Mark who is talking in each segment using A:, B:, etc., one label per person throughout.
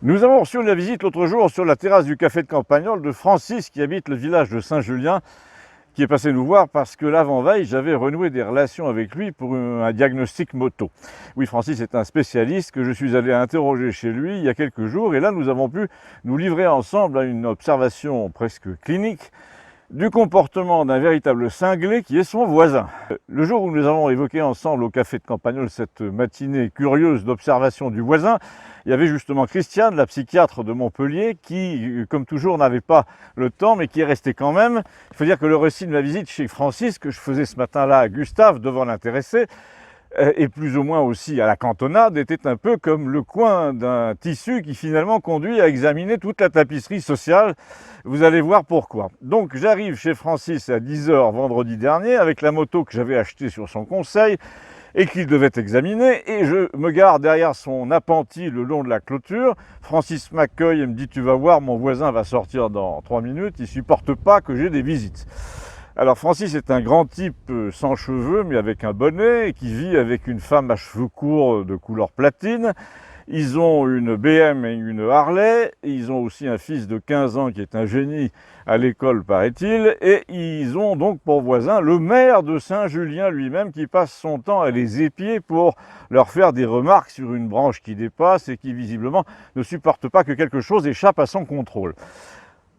A: Nous avons reçu la visite l'autre jour sur la terrasse du café de Campagnol de Francis qui habite le village de Saint-Julien, qui est passé nous voir parce que l'avant-veille, j'avais renoué des relations avec lui pour un diagnostic moto. Oui, Francis est un spécialiste que je suis allé interroger chez lui il y a quelques jours et là nous avons pu nous livrer ensemble à une observation presque clinique du comportement d'un véritable cinglé qui est son voisin. Le jour où nous avons évoqué ensemble au café de Campagnol cette matinée curieuse d'observation du voisin, il y avait justement Christiane, la psychiatre de Montpellier, qui, comme toujours, n'avait pas le temps, mais qui est restée quand même. Il faut dire que le récit de ma visite chez Francis, que je faisais ce matin-là à Gustave, devant l'intéressé, et plus ou moins aussi à la cantonade, était un peu comme le coin d'un tissu qui finalement conduit à examiner toute la tapisserie sociale. Vous allez voir pourquoi. Donc j'arrive chez Francis à 10 h vendredi dernier avec la moto que j'avais achetée sur son conseil et qu'il devait examiner, et je me gare derrière son appentis le long de la clôture. Francis m'accueille et me dit « Tu vas voir, mon voisin va sortir dans 3 minutes, il ne supporte pas que j'ai des visites ». Alors Francis est un grand type sans cheveux mais avec un bonnet qui vit avec une femme à cheveux courts de couleur platine. Ils ont une BM et une Harley, ils ont aussi un fils de 15 ans qui est un génie à l'école paraît-il, et ils ont donc pour voisin le maire de Saint-Julien lui-même qui passe son temps à les épier pour leur faire des remarques sur une branche qui dépasse et qui visiblement ne supporte pas que quelque chose échappe à son contrôle.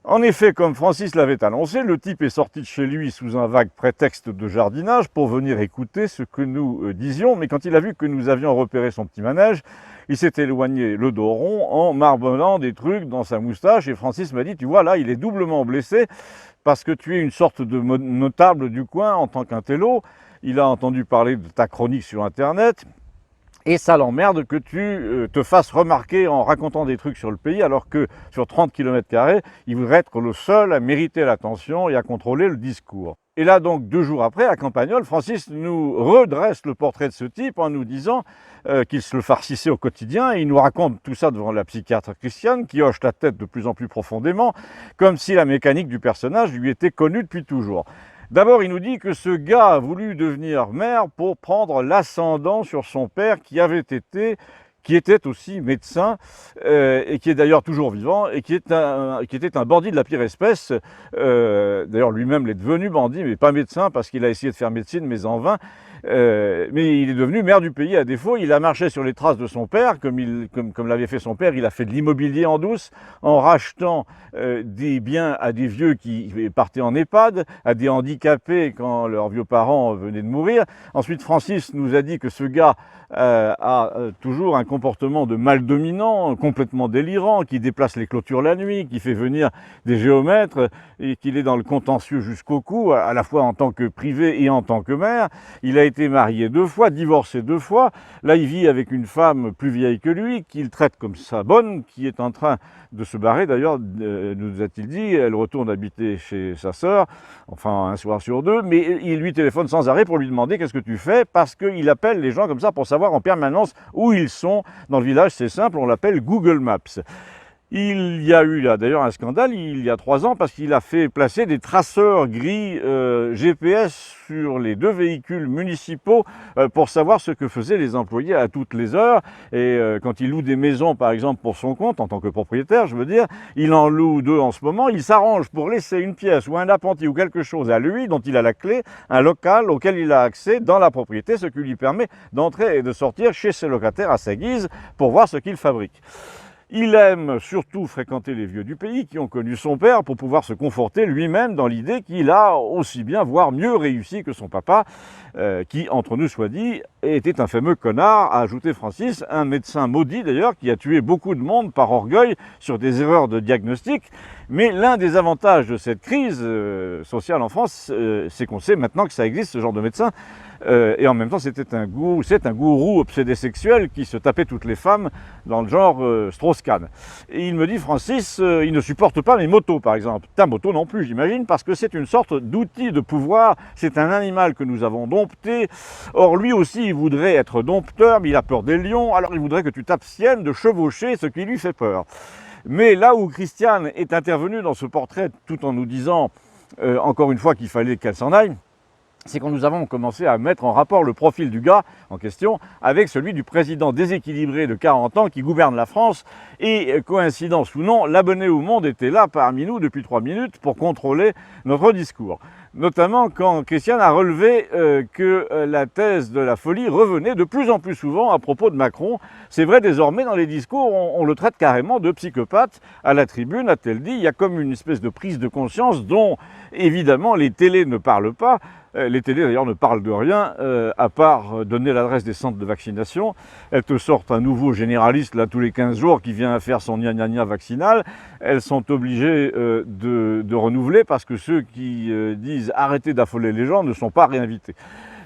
A: En effet, comme Francis l'avait annoncé, le type est sorti de chez lui sous un vague prétexte de jardinage pour venir écouter ce que nous disions, mais quand il a vu que nous avions repéré son petit manège, il s'est éloigné le dos rond en marmonnant des trucs dans sa moustache et Francis m'a dit « Tu vois, là, il est doublement blessé parce que tu es une sorte de notable du coin en tant qu'intello. Il a entendu parler de ta chronique sur Internet. » Et ça l'emmerde que tu te fasses remarquer en racontant des trucs sur le pays alors que sur 30 km², il voudrait être le seul à mériter l'attention et à contrôler le discours. Et là donc 2 jours après, à Campagnol, Francis nous redresse le portrait de ce type en nous disant qu'il se le farcissait au quotidien et il nous raconte tout ça devant la psychiatre Christiane qui hoche la tête de plus en plus profondément comme si la mécanique du personnage lui était connue depuis toujours. D'abord, il nous dit que ce gars a voulu devenir maire pour prendre l'ascendant sur son père qui était aussi médecin et qui est d'ailleurs toujours vivant et qui était un bandit de la pire espèce. D'ailleurs, lui-même l'est devenu bandit, mais pas médecin parce qu'il a essayé de faire médecine, mais en vain. Mais il est devenu maire du pays à défaut. Il a marché sur les traces de son père, comme l'avait fait son père. Il a fait de l'immobilier en douce, en rachetant des biens à des vieux qui partaient en EHPAD, à des handicapés quand leurs vieux parents venaient de mourir. Ensuite, Francis nous a dit que ce gars a toujours un comportement de mâle dominant, complètement délirant, qui déplace les clôtures la nuit, qui fait venir des géomètres et qu'il est dans le contentieux jusqu'au cou, à la fois en tant que privé et en tant que maire. Il a été marié 2 fois, divorcé 2 fois. Là, il vit avec une femme plus vieille que lui, qu'il traite comme sa bonne, qui est en train de se barrer. D'ailleurs, nous a-t-il dit, elle retourne habiter chez sa sœur, enfin un soir sur 2, mais il lui téléphone sans arrêt pour lui demander qu'est-ce que tu fais, parce qu'il appelle les gens comme ça pour savoir en permanence où ils sont. Dans le village, c'est simple, on l'appelle Google Maps. Il y a eu là d'ailleurs un scandale il y a 3 ans parce qu'il a fait placer des traceurs gris GPS sur les 2 véhicules municipaux pour savoir ce que faisaient les employés à toutes les heures. Et quand il loue des maisons par exemple pour son compte, en tant que propriétaire je veux dire, il en loue 2 en ce moment, il s'arrange pour laisser une pièce ou un appentis ou quelque chose à lui dont il a la clé, un local auquel il a accès dans la propriété, ce qui lui permet d'entrer et de sortir chez ses locataires à sa guise pour voir ce qu'il fabrique. Il aime surtout fréquenter les vieux du pays qui ont connu son père pour pouvoir se conforter lui-même dans l'idée qu'il a aussi bien, voire mieux réussi que son papa, qui, entre nous soit dit, était un fameux connard, a ajouté Francis, un médecin maudit d'ailleurs, qui a tué beaucoup de monde par orgueil sur des erreurs de diagnostic. Mais l'un des avantages de cette crise sociale en France, c'est qu'on sait maintenant que ça existe, ce genre de médecin. Et en même temps, c'est un gourou obsédé sexuel qui se tapait toutes les femmes dans le genre Strauss-Kahn. Et il me dit, Francis, il ne supporte pas mes motos, par exemple. Ta moto non plus, j'imagine, parce que c'est une sorte d'outil de pouvoir. C'est un animal que nous avons dompté. Or, lui aussi, il voudrait être dompteur, mais il a peur des lions. Alors, il voudrait que tu t'abstiennes de chevaucher ce qui lui fait peur. Mais là où Christiane est intervenue dans ce portrait, tout en nous disant, encore une fois, qu'il fallait qu'elle s'en aille, c'est quand nous avons commencé à mettre en rapport le profil du gars en question avec celui du président déséquilibré de 40 ans qui gouverne la France. Et coïncidence ou non, l'abonné au Monde était là parmi nous depuis 3 minutes pour contrôler notre discours. Notamment quand Christiane a relevé que la thèse de la folie revenait de plus en plus souvent à propos de Macron. C'est vrai, désormais, dans les discours, on le traite carrément de psychopathe. À la tribune, a-t-elle dit, il y a comme une espèce de prise de conscience dont, évidemment, les télés ne parlent pas. Les télés, d'ailleurs, ne parlent de rien, à part donner l'adresse des centres de vaccination. Elles te sortent un nouveau généraliste, là, tous les 15 jours, qui vient faire son gna-gna-gna vaccinal. Elles sont obligées de renouveler parce que ceux qui disent « arrêtez d'affoler les gens » ne sont pas réinvités.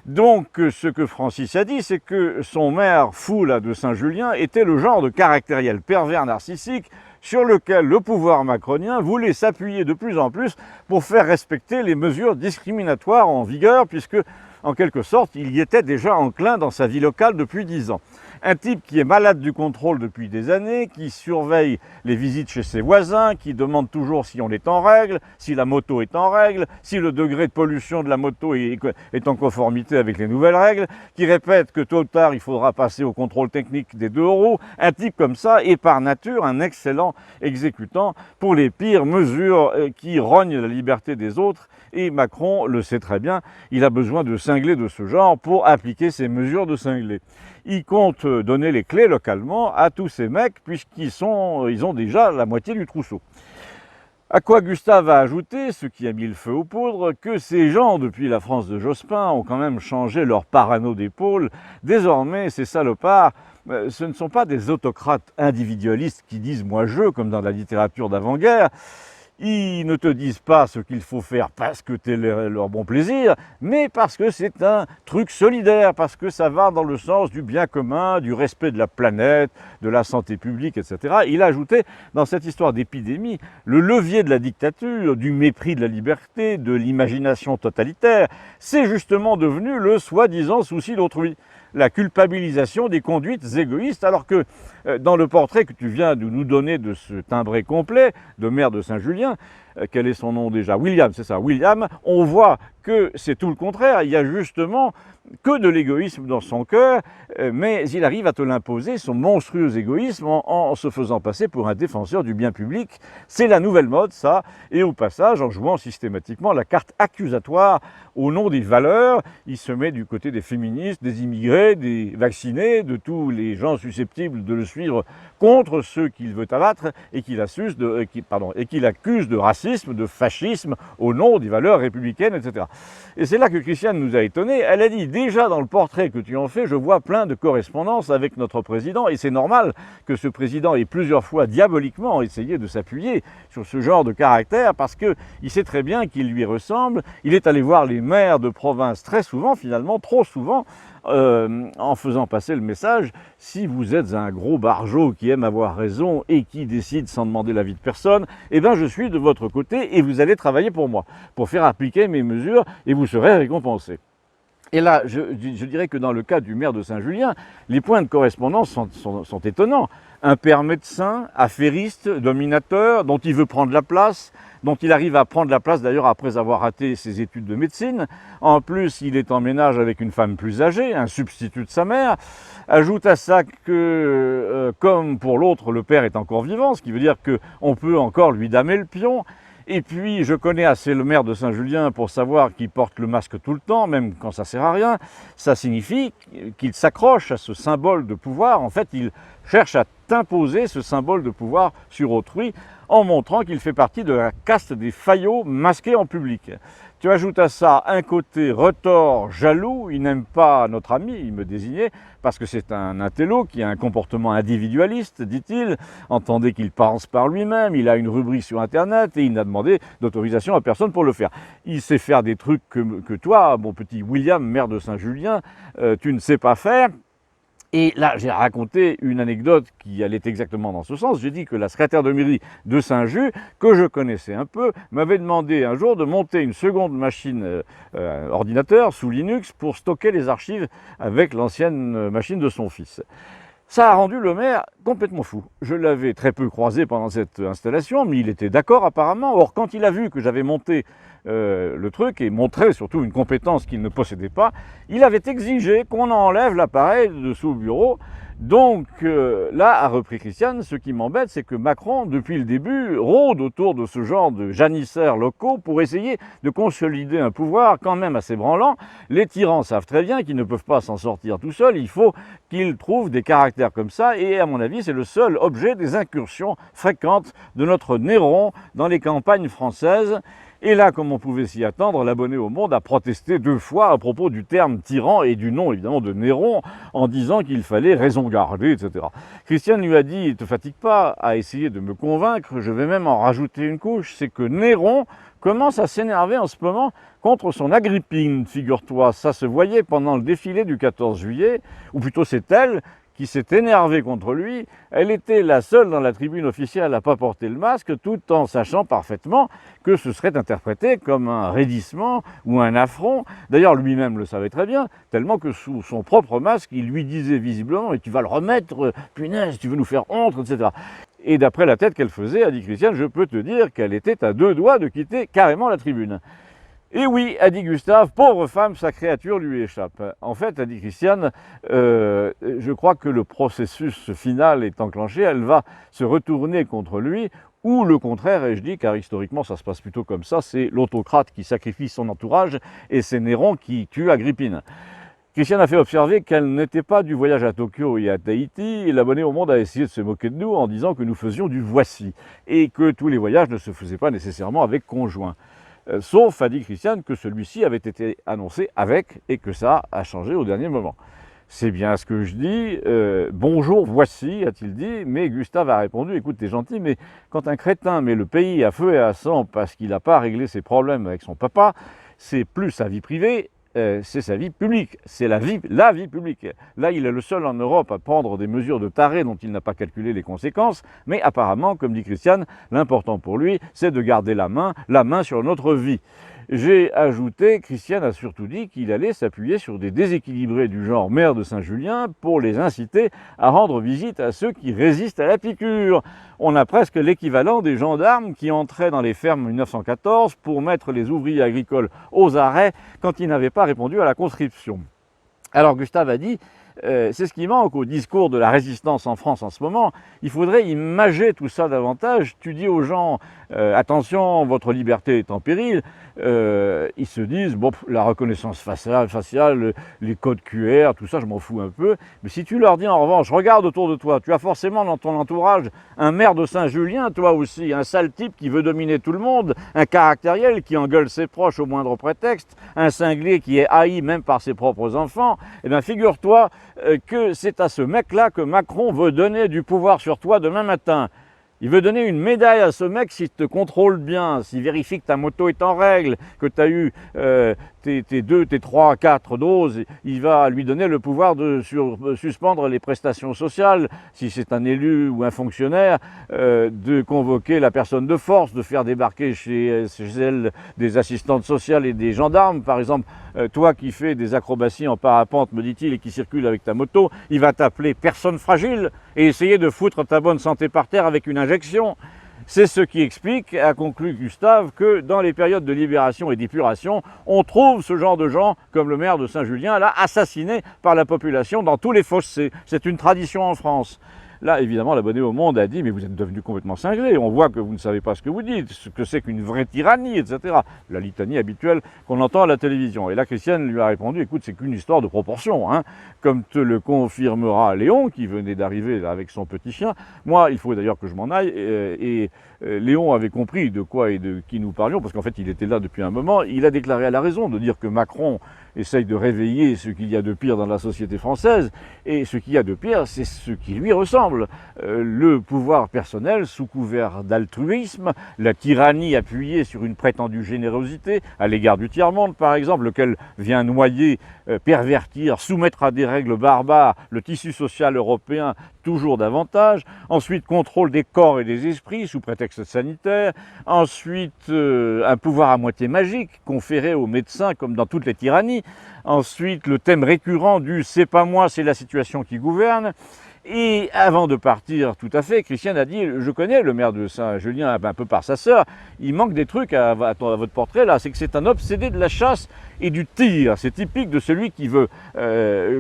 A: Donc, ce que Francis a dit, c'est que son maire fou, là, de Saint-Julien, était le genre de caractériel pervers narcissique sur lequel le pouvoir macronien voulait s'appuyer de plus en plus pour faire respecter les mesures discriminatoires en vigueur, puisque, en quelque sorte, il y était déjà enclin dans sa vie locale depuis 10 ans. Un type qui est malade du contrôle depuis des années, qui surveille les visites chez ses voisins, qui demande toujours si on est en règle, si la moto est en règle, si le degré de pollution de la moto est en conformité avec les nouvelles règles, qui répète que tôt ou tard il faudra passer au contrôle technique des 2 roues. Un type comme ça est par nature un excellent exécutant pour les pires mesures qui rognent la liberté des autres. Et Macron le sait très bien, il a besoin de cinglés de ce genre pour appliquer ces mesures de cinglés. Il compte donner les clés localement à tous ces mecs puisqu'ils ont déjà la moitié du trousseau. À quoi Gustave a ajouté, ce qui a mis le feu aux poudres, que ces gens, depuis la France de Jospin, ont quand même changé leur parano d'épaule. Désormais, ces salopards, ce ne sont pas des autocrates individualistes qui disent « moi je », comme dans la littérature d'avant-guerre. Ils ne te disent pas ce qu'il faut faire parce que c'est leur bon plaisir, mais parce que c'est un truc solidaire, parce que ça va dans le sens du bien commun, du respect de la planète, de la santé publique, etc. Il a ajouté, dans cette histoire d'épidémie, le levier de la dictature, du mépris de la liberté, de l'imagination totalitaire, c'est justement devenu le soi-disant souci d'autrui. La culpabilisation des conduites égoïstes, alors que dans le portrait que tu viens de nous donner de ce timbré complet de maire de Saint-Julien, quel est son nom déjà? William, c'est ça, William, on voit que c'est tout le contraire, il y a justement que de l'égoïsme dans son cœur, mais il arrive à te l'imposer, son monstrueux égoïsme, en se faisant passer pour un défenseur du bien public. C'est la nouvelle mode, ça, et au passage, en jouant systématiquement la carte accusatoire au nom des valeurs, il se met du côté des féministes, des immigrés, des vaccinés, de tous les gens susceptibles de le suivre contre ceux qu'il veut abattre et qu'il accuse de racisme, de fascisme, au nom des valeurs républicaines, etc. Et c'est là que Christiane nous a étonnés. Elle a dit, déjà dans le portrait que tu en fais, je vois plein de correspondances avec notre président, et c'est normal que ce président ait plusieurs fois diaboliquement essayé de s'appuyer sur ce genre de caractère, parce qu'il sait très bien qu'il lui ressemble. Il est allé voir les maires de province très souvent, finalement, trop souvent, en faisant passer le message, si vous êtes un gros barjot qui aime avoir raison et qui décide sans demander l'avis de personne, eh bien je suis de votre côté et vous allez travailler pour moi, pour faire appliquer mes mesures et vous serez récompensé. Et là, je dirais que dans le cas du maire de Saint-Julien, les points de correspondance sont étonnants. Un père médecin, affairiste, dominateur, dont il veut prendre la place, dont il arrive à prendre la place d'ailleurs après avoir raté ses études de médecine. En plus, il est en ménage avec une femme plus âgée, un substitut de sa mère. Ajoute à ça que, comme pour l'autre, le père est encore vivant, ce qui veut dire qu'on peut encore lui damer le pion. Et puis, je connais assez le maire de Saint-Julien pour savoir qu'il porte le masque tout le temps, même quand ça sert à rien. Ça signifie qu'il s'accroche à ce symbole de pouvoir. En fait, il cherche à t'imposer ce symbole de pouvoir sur autrui en montrant qu'il fait partie de la caste des faillots masqués en public. Tu ajoutes à ça un côté retors, jaloux, il n'aime pas notre ami, il me désignait, parce que c'est un intello qui a un comportement individualiste, dit-il, entendez qu'il pense par lui-même, il a une rubrique sur Internet et il n'a demandé d'autorisation à personne pour le faire. Il sait faire des trucs que toi, mon petit William, maire de Saint-Julien, tu ne sais pas faire. Et là, j'ai raconté une anecdote qui allait exactement dans ce sens. J'ai dit que la secrétaire de mairie de Saint-Just, que je connaissais un peu, m'avait demandé un jour de monter une seconde machine ordinateur sous Linux pour stocker les archives avec l'ancienne machine de son fils. Ça a rendu le maire complètement fou. Je l'avais très peu croisé pendant cette installation, mais il était d'accord apparemment. Or, quand il a vu que j'avais monté le truc et montré surtout une compétence qu'il ne possédait pas, il avait exigé qu'on enlève l'appareil de sous bureau. Donc là, a repris Christiane, ce qui m'embête, c'est que Macron, depuis le début, rôde autour de ce genre de janissaires locaux pour essayer de consolider un pouvoir quand même assez branlant. Les tyrans savent très bien qu'ils ne peuvent pas s'en sortir tout seuls, il faut qu'ils trouvent des caractères comme ça, et à mon avis, c'est le seul objet des incursions fréquentes de notre Néron dans les campagnes françaises. Et là, comme on pouvait s'y attendre, l'abonné au Monde a protesté 2 fois à propos du terme tyran et du nom évidemment de Néron, en disant qu'il fallait raison garder, etc. Christiane lui a dit « Ne te fatigue pas à essayer de me convaincre, je vais même en rajouter une couche, c'est que Néron commence à s'énerver en ce moment contre son Agrippine, figure-toi. Ça se voyait pendant le défilé du 14 juillet, ou plutôt c'est elle qui s'est énervée contre lui. Elle était la seule dans la tribune officielle à ne pas porter le masque, tout en sachant parfaitement que ce serait interprété comme un raidissement ou un affront. D'ailleurs, lui-même le savait très bien, tellement que sous son propre masque, il lui disait visiblement « Mais tu vas le remettre, punaise, tu veux nous faire honte, etc. » Et d'après la tête qu'elle faisait, a dit Christiane, je peux te dire qu'elle était à 2 doigts de quitter carrément la tribune. Et oui, a dit Gustave, pauvre femme, sa créature lui échappe. En fait, a dit Christiane, je crois que le processus final est enclenché, elle va se retourner contre lui, ou le contraire, et je dis, car historiquement ça se passe plutôt comme ça, c'est l'autocrate qui sacrifie son entourage, et c'est Néron qui tue Agrippine. Christiane a fait observer qu'elle n'était pas du voyage à Tokyo et à Tahiti, et l'abonné au Monde a essayé de se moquer de nous en disant que nous faisions du voici, et que tous les voyages ne se faisaient pas nécessairement avec conjoint. Sauf, a dit Christiane, que celui-ci avait été annoncé avec et que ça a changé au dernier moment. C'est bien ce que je dis. Bonjour, voici, a-t-il dit. Mais Gustave a répondu, écoute, t'es gentil, mais quand un crétin met le pays à feu et à sang parce qu'il n'a pas réglé ses problèmes avec son papa, c'est plus sa vie privée, c'est sa vie publique, c'est la vie publique. Là, il est le seul en Europe à prendre des mesures de taré dont il n'a pas calculé les conséquences, mais apparemment, comme dit Christiane, l'important pour lui, c'est de garder la main sur notre vie. J'ai ajouté, Christiane a surtout dit qu'il allait s'appuyer sur des déséquilibrés du genre maire de Saint-Julien pour les inciter à rendre visite à ceux qui résistent à la piqûre. On a presque l'équivalent des gendarmes qui entraient dans les fermes en 1914 pour mettre les ouvriers agricoles aux arrêts quand ils n'avaient pas répondu à la conscription. Alors Gustave a dit, c'est ce qui manque au discours de la résistance en France en ce moment. Il faudrait imager tout ça davantage. Tu dis aux gens, attention, votre liberté est en péril. Ils se disent, bon, la reconnaissance faciale, les codes QR, tout ça, je m'en fous un peu. Mais si tu leur dis en revanche, regarde autour de toi, tu as forcément dans ton entourage un maire de Saint-Julien, toi aussi, un sale type qui veut dominer tout le monde, un caractériel qui engueule ses proches au moindre prétexte, un cinglé qui est haï même par ses propres enfants, eh bien figure-toi que c'est à ce mec-là que Macron veut donner du pouvoir sur toi demain matin. Il veut donner une médaille à ce mec s'il te contrôle bien, s'il vérifie que ta moto est en règle, que tu as eu tes 2, tes 3, 4 doses. Il va lui donner le pouvoir de suspendre les prestations sociales, si c'est un élu ou un fonctionnaire, de convoquer la personne de force, de faire débarquer chez elle des assistantes sociales et des gendarmes. Par exemple, toi qui fais des acrobaties en parapente, me dit-il, et qui circule avec ta moto, il va t'appeler personne fragile et essayer de foutre ta bonne santé par terre avec une injection. C'est ce qui explique, a conclu Gustave, que dans les périodes de libération et d'épuration, on trouve ce genre de gens, comme le maire de Saint-Julien, là, assassinés par la population dans tous les fossés. C'est une tradition en France. Là, évidemment, l'abonné au Monde a dit « Mais vous êtes devenu complètement cinglé, on voit que vous ne savez pas ce que vous dites, ce que c'est qu'une vraie tyrannie, etc. » La litanie habituelle qu'on entend à la télévision. Et là, Christiane lui a répondu « Écoute, c'est qu'une histoire de proportion, hein. Comme te le confirmera Léon, qui venait d'arriver avec son petit chien. Moi, il faut d'ailleurs que je m'en aille. Et Léon avait compris de quoi et de qui nous parlions, parce qu'en fait, il était là depuis un moment. Il a déclaré à la raison de dire que Macron essaye de réveiller ce qu'il y a de pire dans la société française. Et ce qu'il y a de pire, c'est ce qui lui ressemble. Le pouvoir personnel sous couvert d'altruisme, la tyrannie appuyée sur une prétendue générosité à l'égard du tiers-monde, par exemple, lequel vient noyer, pervertir, soumettre à des règles barbares le tissu social européen toujours davantage. Ensuite, contrôle des corps et des esprits sous prétexte sanitaire. Ensuite, un pouvoir à moitié magique conféré aux médecins comme dans toutes les tyrannies. Ensuite, le thème récurrent du « c'est pas moi, c'est la situation qui gouverne ». Et avant de partir tout à fait, Christiane a dit, je connais le maire de Saint-Julien un peu par sa sœur, il manque des trucs à votre portrait là, c'est que c'est un obsédé de la chasse et du tir. C'est typique de celui qui veut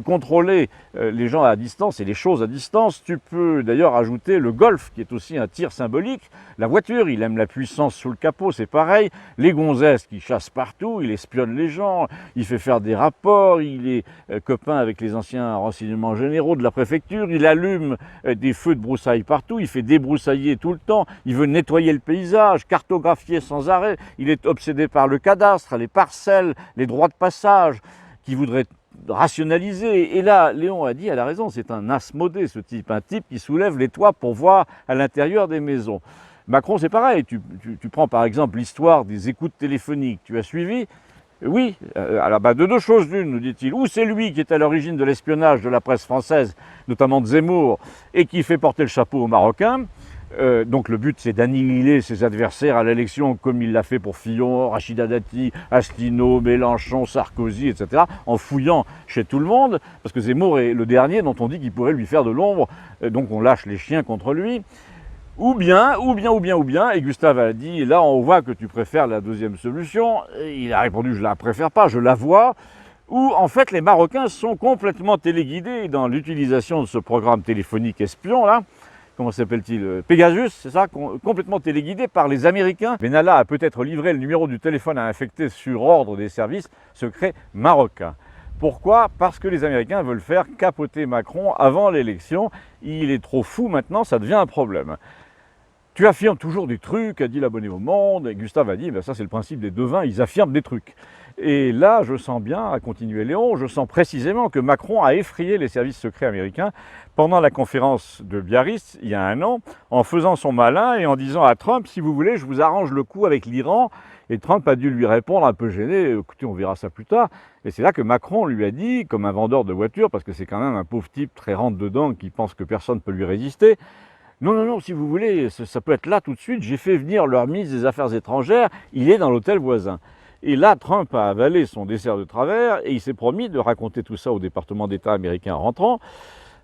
A: contrôler les gens à distance et les choses à distance. Tu peux d'ailleurs ajouter le golf, qui est aussi un tir symbolique. La voiture, il aime la puissance sous le capot, c'est pareil. Les gonzesses qui chassent partout, il espionne les gens, il fait faire des rapports, il est copain avec les anciens renseignements généraux de la préfecture, il allume des feux de broussailles partout, il fait débroussailler tout le temps, il veut nettoyer le paysage, cartographier sans arrêt, il est obsédé par le cadastre, les parcelles, les droits de passage, qui voudrait rationaliser. Et là, Léon a dit, elle a raison, c'est un Asmodée ce type, un type qui soulève les toits pour voir à l'intérieur des maisons. Macron, c'est pareil, tu prends par exemple l'histoire des écoutes téléphoniques, tu as suivi? Oui, alors de deux choses l'une, nous dit-il, ou c'est lui qui est à l'origine de l'espionnage de la presse française, notamment de Zemmour, et qui fait porter le chapeau aux Marocains. Donc le but, c'est d'annihiler ses adversaires à l'élection, comme il l'a fait pour Fillon, Rachida Dati, Asselineau, Mélenchon, Sarkozy, etc., en fouillant chez tout le monde, parce que Zemmour est le dernier dont on dit qu'il pourrait lui faire de l'ombre, donc on lâche les chiens contre lui. Ou bien, et Gustave a dit, et là on voit que tu préfères la deuxième solution, et il a répondu, je la préfère pas, je la vois, où en fait les Marocains sont complètement téléguidés dans l'utilisation de ce programme téléphonique espion là, comment s'appelle-t-il, Pegasus, c'est ça, complètement téléguidé par les Américains. Benalla a peut-être livré le numéro du téléphone à infecter sur ordre des services secrets marocains. Pourquoi? Parce que les Américains veulent faire capoter Macron avant l'élection. Il est trop fou maintenant, ça devient un problème. Tu affirmes toujours des trucs, a dit l'abonné au Monde, et Gustave a dit, ben ça c'est le principe des devins, ils affirment des trucs. Et là, je sens bien, a continué Léon, je sens précisément que Macron a effrayé les services secrets américains pendant la conférence de Biarritz, il y a un an, en faisant son malin et en disant à Trump, si vous voulez, je vous arrange le coup avec l'Iran. Et Trump a dû lui répondre un peu gêné, écoutez, on verra ça plus tard. Et c'est là que Macron lui a dit, comme un vendeur de voitures, parce que c'est quand même un pauvre type très rentre-dedans qui pense que personne ne peut lui résister, non, si vous voulez, ça peut être là tout de suite, j'ai fait venir leur ministre des Affaires étrangères, il est dans l'hôtel voisin. Et là, Trump a avalé son dessert de travers et il s'est promis de raconter tout ça au département d'État américain rentrant,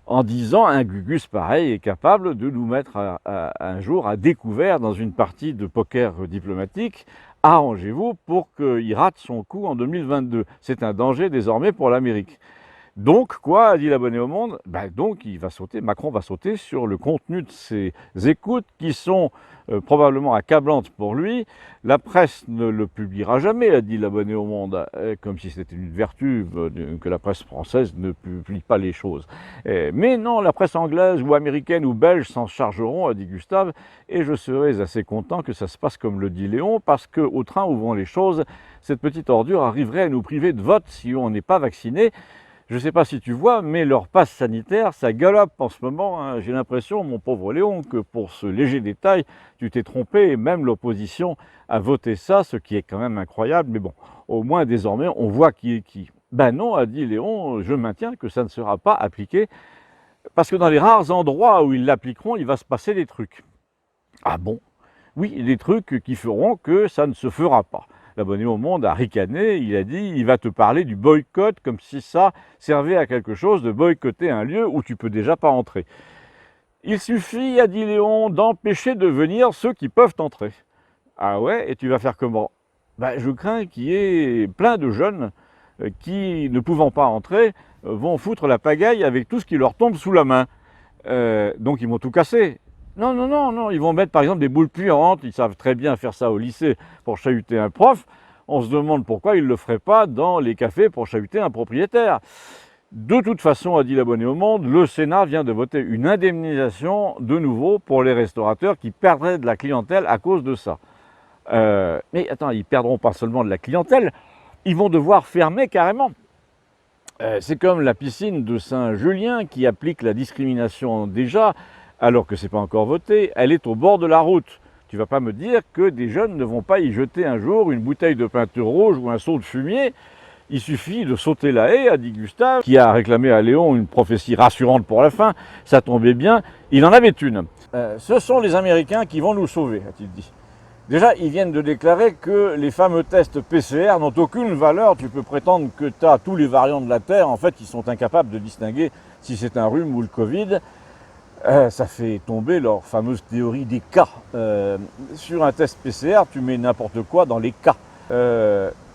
A: en disant un Gugus pareil est capable de nous mettre un jour à découvert dans une partie de poker diplomatique. Arrangez-vous pour qu'il rate son coup en 2022. C'est un danger désormais pour l'Amérique. Donc, quoi, a dit l'abonné au Monde? Donc, Macron va sauter sur le contenu de ses écoutes qui sont probablement accablantes pour lui. La presse ne le publiera jamais, a dit l'abonné au Monde, comme si c'était une vertu que la presse française ne publie pas les choses. Mais non, la presse anglaise ou américaine ou belge s'en chargeront, a dit Gustave, et je serais assez content que ça se passe comme le dit Léon, parce qu'au train où vont les choses, cette petite ordure arriverait à nous priver de vote si on n'est pas vacciné. Je ne sais pas si tu vois, mais leur passe sanitaire, ça galope en ce moment. Hein. J'ai l'impression, mon pauvre Léon, que pour ce léger détail, tu t'es trompé et même l'opposition a voté ça, ce qui est quand même incroyable. Mais bon, au moins désormais, on voit qui est qui. Ben non, a dit Léon, je maintiens que ça ne sera pas appliqué, parce que dans les rares endroits où ils l'appliqueront, il va se passer des trucs. Ah bon? Oui, des trucs qui feront que ça ne se fera pas. L'abonné au Monde a ricané, il a dit, il va te parler du boycott comme si ça servait à quelque chose de boycotter un lieu où tu peux déjà pas entrer. Il suffit, a dit Léon, d'empêcher de venir ceux qui peuvent entrer. Ah ouais, et tu vas faire comment? Je crains qu'il y ait plein de jeunes qui, ne pouvant pas entrer, vont foutre la pagaille avec tout ce qui leur tombe sous la main. Donc ils vont tout casser. Non, ils vont mettre par exemple des boules puantes, ils savent très bien faire ça au lycée pour chahuter un prof. On se demande pourquoi ils ne le feraient pas dans les cafés pour chahuter un propriétaire. De toute façon, a dit l'abonné au Monde, le Sénat vient de voter une indemnisation de nouveau pour les restaurateurs qui perdraient de la clientèle à cause de ça. Mais attends, ils perdront pas seulement de la clientèle, ils vont devoir fermer carrément. C'est comme la piscine de Saint-Julien qui applique la discrimination déjà, alors que ce n'est pas encore voté, elle est au bord de la route. Tu ne vas pas me dire que des jeunes ne vont pas y jeter un jour une bouteille de peinture rouge ou un seau de fumier. Il suffit de sauter la haie, a dit Gustave, qui a réclamé à Léon une prophétie rassurante pour la fin. Ça tombait bien, il en avait une. Ce sont les Américains qui vont nous sauver, a-t-il dit. Déjà, ils viennent de déclarer que les fameux tests PCR n'ont aucune valeur. Tu peux prétendre que tu as tous les variants de la Terre. En fait, ils sont incapables de distinguer si c'est un rhume ou le Covid. Ça fait tomber leur fameuse théorie des cas. Sur un test PCR, tu mets n'importe quoi dans les cas.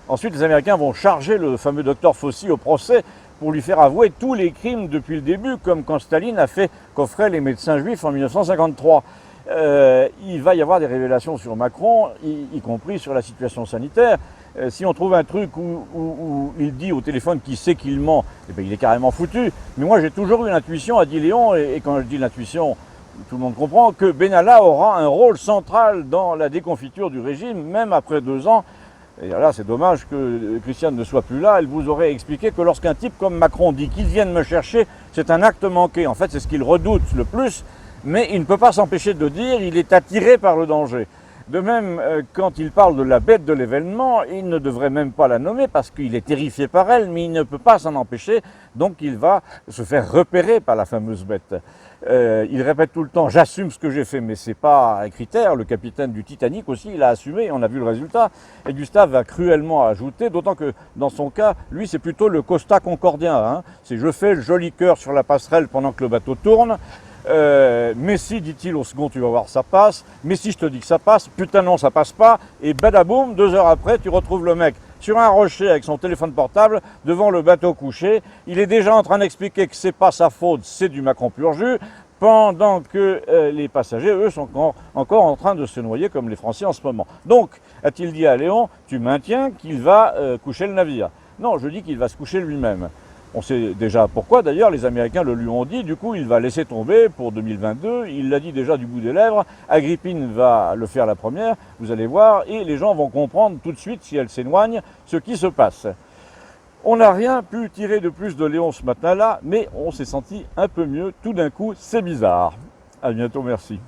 A: Ensuite, les Américains vont charger le fameux docteur Fauci au procès pour lui faire avouer tous les crimes depuis le début, comme quand Staline a fait coffrer les médecins juifs en 1953. Il va y avoir des révélations sur Macron, y compris sur la situation sanitaire. Si on trouve un truc où il dit au téléphone qu'il sait qu'il ment, eh bien, il est carrément foutu. Mais moi j'ai toujours eu l'intuition, a dit Léon, et quand je dis l'intuition, tout le monde comprend, que Benalla aura un rôle central dans la déconfiture du régime, même après 2 ans. Et là, c'est dommage que Christiane ne soit plus là. Elle vous aurait expliqué que lorsqu'un type comme Macron dit qu'il vienne me chercher, c'est un acte manqué. En fait, c'est ce qu'il redoute le plus, mais il ne peut pas s'empêcher de dire qu'il est attiré par le danger. De même, quand il parle de la bête de l'événement, il ne devrait même pas la nommer parce qu'il est terrifié par elle, mais il ne peut pas s'en empêcher, donc il va se faire repérer par la fameuse bête. Il répète tout le temps « j'assume ce que j'ai fait », mais ce n'est pas un critère. Le capitaine du Titanic aussi, il a assumé, on a vu le résultat. Et Gustave va cruellement ajouter, d'autant que dans son cas, lui c'est plutôt le Costa Concordien. Hein. C'est « je fais le joli cœur sur la passerelle pendant que le bateau tourne ». Mais si, dit-il au second, tu vas voir, ça passe. Mais si je te dis que ça passe, putain non, ça passe pas. Et badaboum, 2 heures après, tu retrouves le mec sur un rocher avec son téléphone portable devant le bateau couché. Il est déjà en train d'expliquer que c'est pas sa faute, c'est du Macron pur jus, pendant que les passagers, eux, sont encore en train de se noyer comme les Français en ce moment. Donc, a-t-il dit à Léon, tu maintiens qu'il va coucher le navire? Non, je dis qu'il va se coucher lui-même. On sait déjà pourquoi, d'ailleurs, les Américains le lui ont dit, du coup il va laisser tomber pour 2022, il l'a dit déjà du bout des lèvres, Agrippine va le faire la première, vous allez voir, et les gens vont comprendre tout de suite, si elle s'éloigne, ce qui se passe. On n'a rien pu tirer de plus de Léon ce matin-là, mais on s'est senti un peu mieux, tout d'un coup, c'est bizarre. À bientôt, merci.